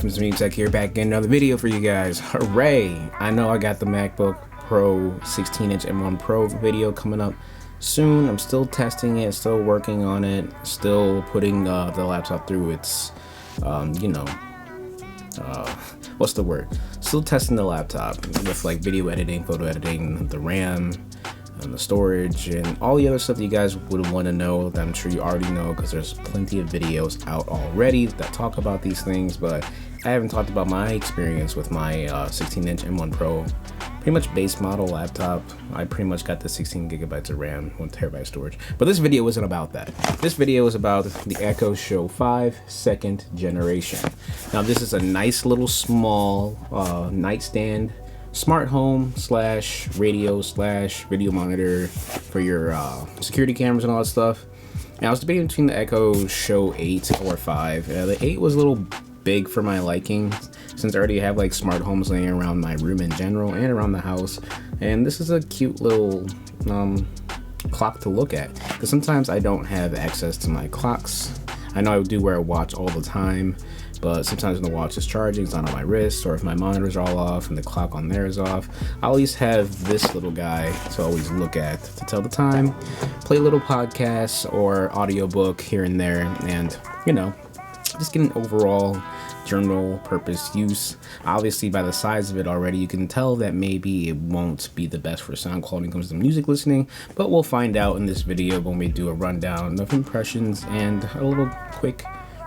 from Stream Tech here, back in another video for you guys. Hooray! I know I got the MacBook Pro 16-inch M1 Pro video coming up soon. I'm still testing it, still working on it, still putting the laptop through its, what's the word? Still testing the laptop with like video editing, photo editing, the RAM, and the storage, and all the other stuff that you guys would want to know that I'm sure you already know, because there's plenty of videos out already that talk about these things. But I haven't talked about my experience with my 16-inch M1 Pro, pretty much base model laptop. I pretty much got the 16 gigabytes of RAM, 1 terabyte storage. But this video isn't about that. This video is about the Echo Show 5 2nd generation. Now this is a nice little small nightstand, smart home slash radio slash video monitor for your security cameras and all that stuff. And I was debating between the Echo Show 8 or 5. The 8 was a little big for my liking, since I already have like smart homes laying around my room in general and around the house. And this is a cute little clock to look at, because sometimes I don't have access to my clocks. I know I do wear a watch all the time, but sometimes when the watch is charging, it's not on my wrist, or if my monitors are all off and the clock on there is off, I always have this little guy to always look at to tell the time, play little podcasts or audiobook here and there, and just get an overall general purpose use. Obviously, by the size of it already, you can tell that maybe it won't be the best for sound quality when it comes to music listening, but we'll find out in this video when we do a rundown of impressions and a little quick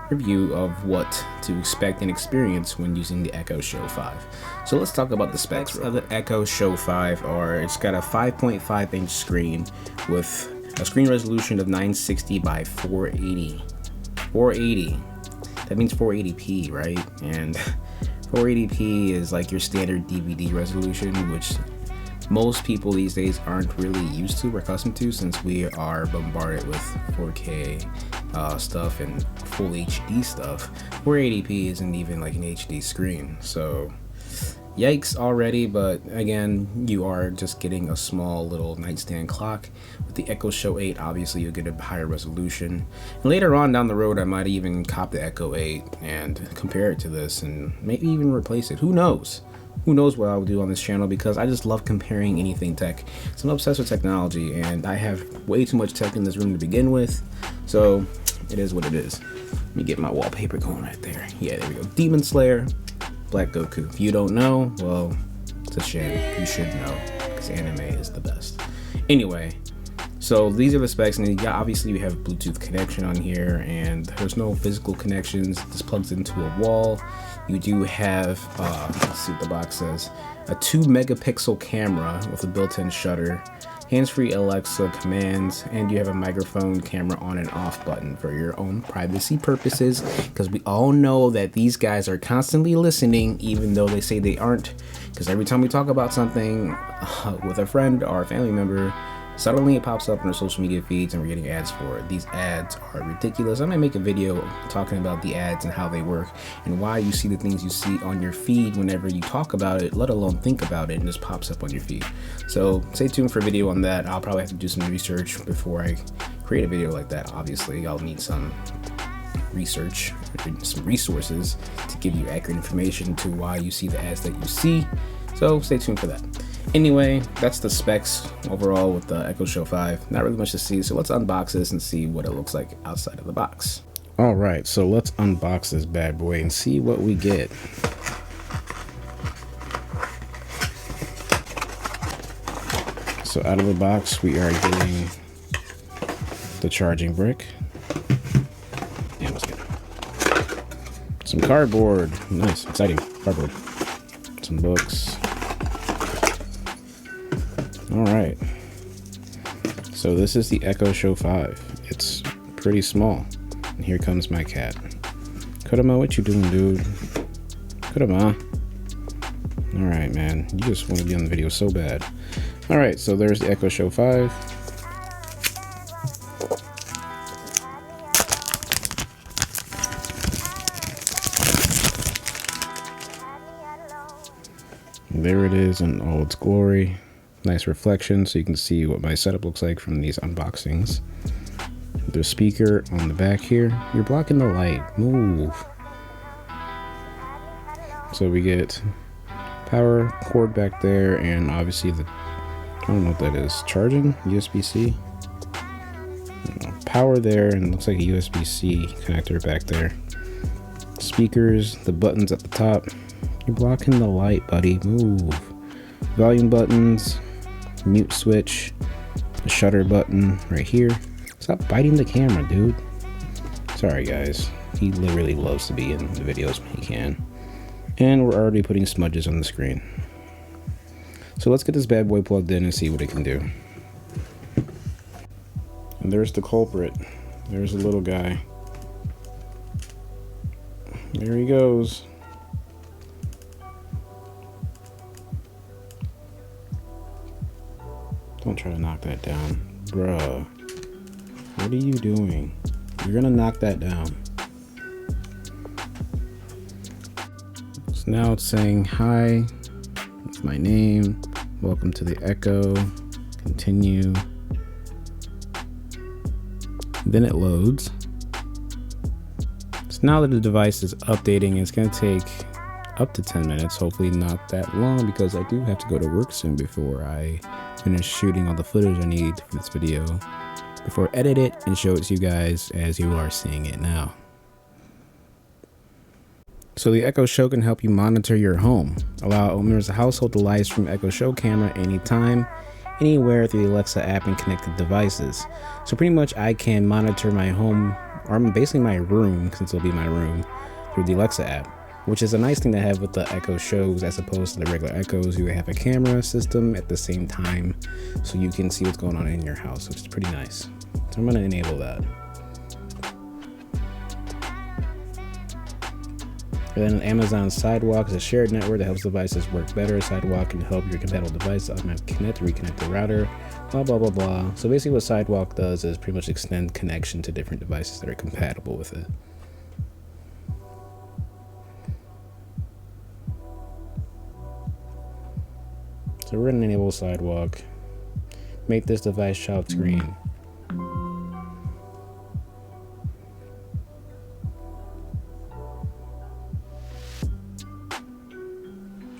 review of what to expect and experience when using the Echo Show 5. So let's talk about the specs of the Echo Show 5. It's got a 5.5 inch screen with a screen resolution of 960 by 480. That means 480p, right? And 480p is like your standard DVD resolution, which most people these days aren't really used to or accustomed to, since we are bombarded with 4K stuff and full HD stuff. 480p isn't even like an HD screen, so yikes already. But again, you are just getting a small little nightstand clock. With the Echo Show 8, obviously you'll get a higher resolution, and later on down the road I might even cop the Echo 8 and compare it to this, and maybe even replace it. Who knows what I'll do on this channel, because I just love comparing anything tech. So I'm obsessed with technology, and I have way too much tech in this room to begin with, so it is what it is. Let me get my wallpaper going right there. Yeah, there we go. Demon Slayer, Black Goku. If you don't know, well, it's a shame. You should know, because anime is the best. Anyway, so these are the specs, and obviously we have a Bluetooth connection on here, and there's no physical connections. This plugs into a wall. You do have, let's see what the box says, a 2 megapixel camera with a built-in shutter, hands-free Alexa commands, and you have a microphone camera on and off button for your own privacy purposes, because we all know that these guys are constantly listening, even though they say they aren't, because every time we talk about something with a friend or a family member, suddenly it pops up in our social media feeds and we're getting ads for it. These ads are ridiculous. I might make a video talking about the ads and how they work and why you see the things you see on your feed whenever you talk about it, let alone think about it, and just pops up on your feed. So stay tuned for a video on that. I'll probably have to do some research before I create a video like that. Obviously, I'll need some research, some resources to give you accurate information to why you see the ads that you see. So stay tuned for that. Anyway, that's the specs overall with the Echo Show 5. Not really much to see, so let's unbox this and see what it looks like outside of the box. All right, so let's unbox this bad boy and see what we get. So out of the box, we are getting the charging brick. Yeah, let's get it. Some cardboard. Nice, exciting cardboard. Some books. All right, so this is the Echo Show 5. It's pretty small, and here comes my cat. Kurama, what you doing, dude? Kurama. All right, man, you just want to be on the video so bad. All right, so there's the Echo Show 5. There it is in all its glory. Nice reflection, so you can see what my setup looks like from these unboxings. The speaker on the back here. You're blocking the light. Move. So we get power cord back there, and obviously the, I don't know what that is, charging, USB-C? Power there, and looks like a USB-C connector back there. Speakers, the buttons at the top. You're blocking the light, buddy, move. Volume buttons, mute switch, the shutter button right here. Stop biting the camera, dude. Sorry guys, he literally loves to be in the videos when he can. And we're already putting smudges on the screen. So let's get this bad boy plugged in and see what it can do. And there's the culprit. There's a little guy. There he goes. Don't try to knock that down. Bruh. What are you doing? You're gonna knock that down. So now it's saying, hi, that's my name. Welcome to the Echo. Continue. Then it loads. So now that the device is updating, it's gonna take up to 10 minutes, hopefully not that long, because I do have to go to work soon before I finish shooting all the footage I need for this video, before I edit it and show it to you guys as you are seeing it now. So the Echo Show can help you monitor your home. Allow owners of household to live stream Echo Show camera anytime, anywhere through the Alexa app and connected devices. So pretty much I can monitor my home, or basically my room, since it'll be my room, through the Alexa app, which is a nice thing to have with the Echo Shows as opposed to the regular Echoes. You have a camera system at the same time, so you can see what's going on in your house, which is pretty nice. So I'm gonna enable that. And then Amazon Sidewalk is a shared network that helps devices work better. Sidewalk can help your compatible device automatically connect, reconnect the router, blah, blah, blah, blah. So basically what Sidewalk does is pretty much extend connection to different devices that are compatible with it. So we're gonna enable Sidewalk. Make this device shout screen.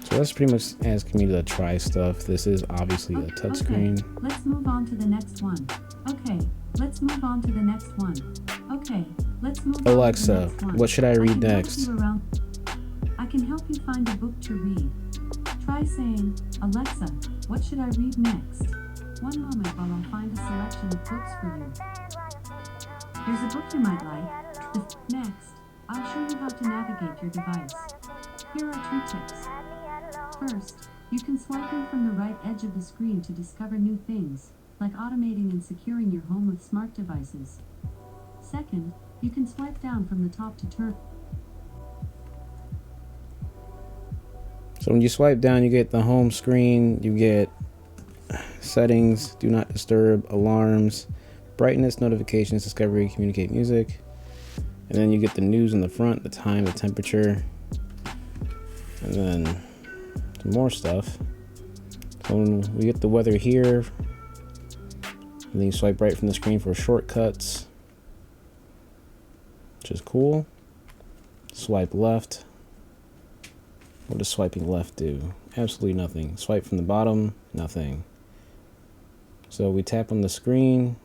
So that's pretty much asking me to try stuff. This is obviously a touchscreen. Okay, let's move on to the next one. Okay, let's move on to the next one. Okay, let's move Alexa, on to the next one. what should I read next? I can help you find a book to read. Try saying, Alexa, what should I read next? One moment while I find a selection of books for you. Here's a book you might like. Next, I'll show you how to navigate your device. Here are 2 tips. First, you can swipe in from the right edge of the screen to discover new things, like automating and securing your home with smart devices. Second, you can swipe down from the top to turn. So when you swipe down, you get the home screen, you get settings, do not disturb, alarms, brightness, notifications, discovery, communicate, music. And then you get the news in the front, the time, the temperature, and then some more stuff. So we get the weather here, and then you swipe right from the screen for shortcuts, which is cool. Swipe left. What does swiping left do? Absolutely nothing. Swipe from the bottom, nothing. So we tap on the screen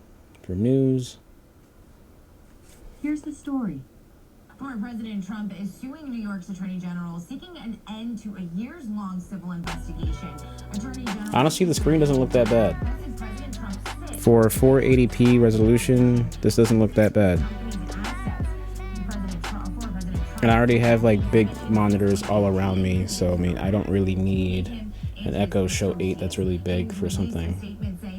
for news. Here's the story. Former President Trump is suing New York's Attorney General, seeking an end to a years-long civil investigation. Attorney General Honestly, the screen doesn't look that bad. President Trump's For 480p resolution, this doesn't look that bad. company's assets. Former President Trump And I already have like big monitors all around me, so I mean, I don't really need an Echo Show 8 that's really big for something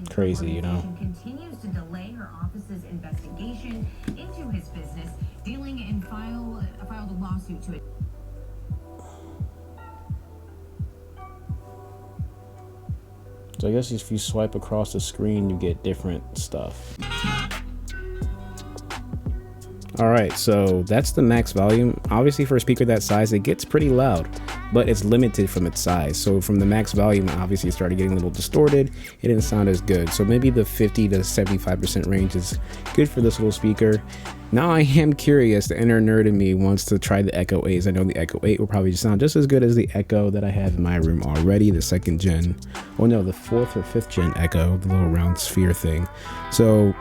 crazy, you know? Continues to delay her office's investigation into his business, dealing and filed a lawsuit to it. So I guess if you swipe across the screen, you get different stuff. All right, so that's the max volume. Obviously for a speaker that size, it gets pretty loud, but it's limited from its size. So from the max volume, obviously it started getting a little distorted. It didn't sound as good. So maybe the 50 to 75% range is good for this little speaker. Now I am curious, the inner nerd in me wants to try the Echo 8s. I know the Echo 8 will probably sound just as good as the Echo that I have in my room already, the 2nd gen. Oh no, the 4th or 5th gen Echo, the little round sphere thing. So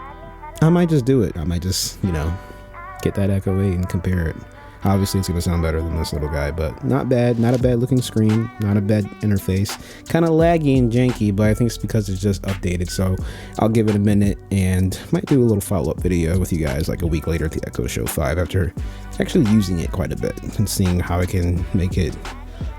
I might just do it. I might just, get that Echo 8 and compare it. Obviously it's gonna sound better than this little guy, but not bad. Not a bad looking screen, not a bad interface. Kind of laggy and janky, but I think it's because it's just updated. So I'll give it a minute and might do a little follow-up video with you guys like a week later at the Echo Show 5 after actually using it quite a bit and seeing how I can make it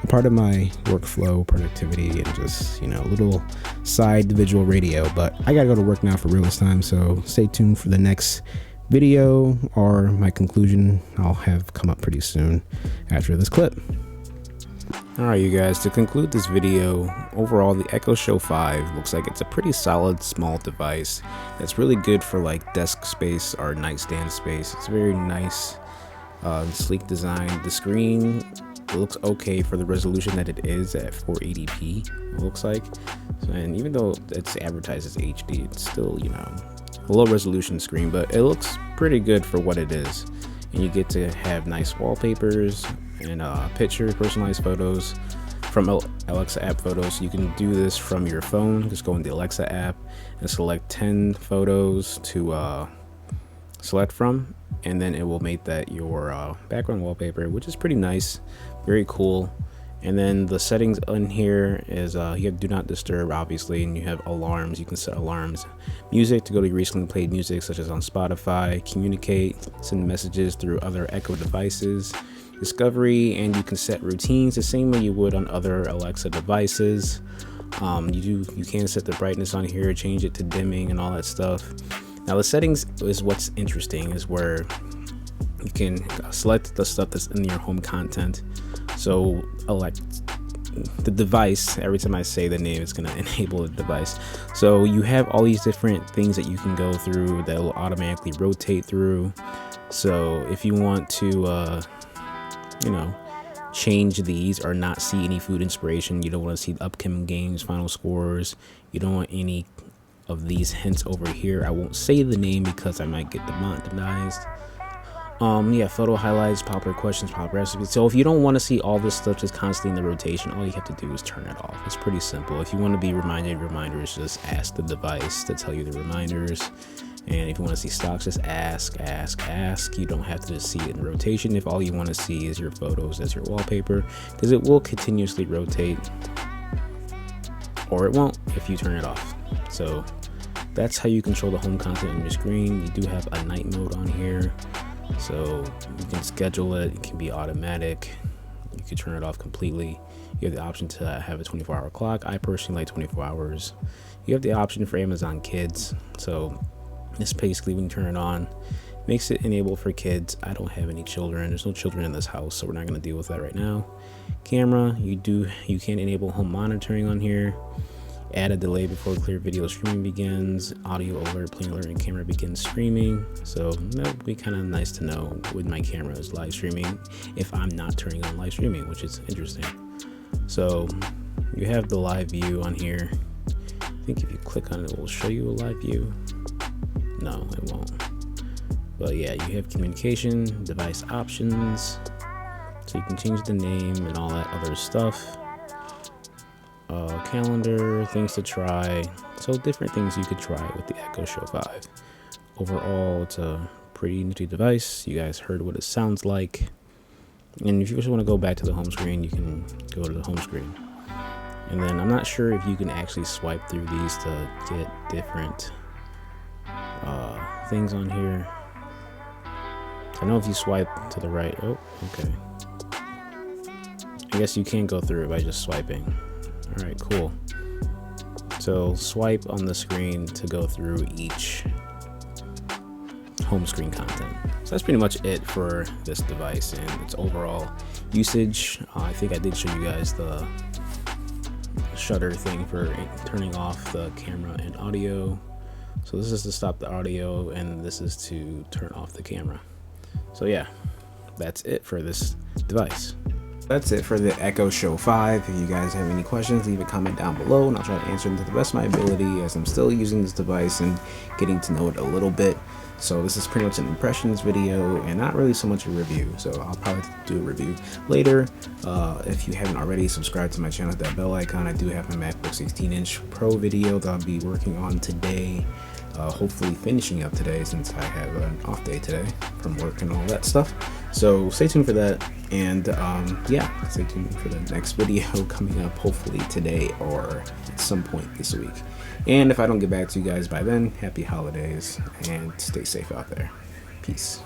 a part of my workflow, productivity, and just, a little side visual radio. But I gotta go to work now for real this time, so stay tuned for the next video, or my conclusion I'll have come up pretty soon after this clip. Alright you guys, to conclude this video, overall the Echo Show 5 looks like it's a pretty solid small device that's really good for like desk space or nightstand space. It's very nice, sleek design. The screen looks okay for the resolution that it is at 480p, it looks like. And even though it's advertised as HD, it's still, a low resolution screen, but it looks pretty good for what it is. And you get to have nice wallpapers and pictures, personalized photos from Alexa app photos. You can do this from your phone. Just go in the Alexa app and select 10 photos to select from, and then it will make that your background wallpaper, which is pretty nice, very cool. And then the settings on here is you have do not disturb, obviously, and you have alarms. You can set alarms, music to go to your recently played music, such as on Spotify, communicate, send messages through other Echo devices, discovery, and you can set routines the same way you would on other Alexa devices. You can set the brightness on here, change it to dimming and all that stuff. Now the settings is what's interesting, is where you can select the stuff that's in your home content. So elect the device. Every time I say the name, it's going to enable the device. So you have all these different things that you can go through that will automatically rotate through. So if you want to change these or not see any food inspiration, you don't want to see the upcoming games, final scores, you don't want any of these hints over here. I won't say the name because I might get demonetized. Photo highlights, popular questions, popular recipes. So if you don't want to see all this stuff just constantly in the rotation, all you have to do is turn it off. It's pretty simple. If you want to be reminded reminders, just ask the device to tell you the reminders. And if you want to see stocks, just ask. You don't have to just see it in rotation if all you want to see is your photos as your wallpaper, because it will continuously rotate, or it won't if you turn it off. So that's how you control the home content on your screen. You do have a night mode on here, so you can schedule it. It can be automatic. You can turn it off completely. You have the option to have a 24-hour clock. I personally like 24 hours. You have the option for Amazon Kids. So it's basically when you turn it on, makes it enabled for kids. I don't have any children. There's no children in this house, so we're not going to deal with that right now. Camera, you can enable home monitoring on here. Add a delay before clear video streaming begins. Audio alert, plane alert, and camera begins streaming. So that would be kind of nice to know when my camera is live streaming, if I'm not turning on live streaming, which is interesting. So you have the live view on here. I think if you click on it, it will show you a live view. No, it won't. But yeah, you have communication, device options, so you can change the name and all that other stuff. Calendar, things to try. So different things you could try with the Echo Show 5. Overall, it's a pretty nifty device. You guys heard what it sounds like. And if you just want to go back to the home screen, you can go to the home screen. And then I'm not sure if you can actually swipe through these to get different things on here. I know if you swipe to the right, oh, okay. I guess you can go through it by just swiping. All right, cool. So swipe on the screen to go through each home screen content. So that's pretty much it for this device and its overall usage. I think I did show you guys the shutter thing for turning off the camera and audio. So this is to stop the audio, and this is to turn off the camera. So yeah, that's it for this device. That's it for the Echo Show 5. If you guys have any questions, leave a comment down below and I'll try to answer them to the best of my ability, as I'm still using this device and getting to know it a little bit. So this is pretty much an impressions video and not really so much a review. So I'll probably do a review later. If you haven't already, subscribe to my channel with that bell icon. I do have my MacBook 16-inch Pro video that I'll be working on today. Hopefully finishing up today, since I have an off day today from work and all that stuff. So stay tuned for that, and yeah, stay tuned for the next video coming up, hopefully today or at some point this week. And if I don't get back to you guys by then, happy holidays and stay safe out there. Peace.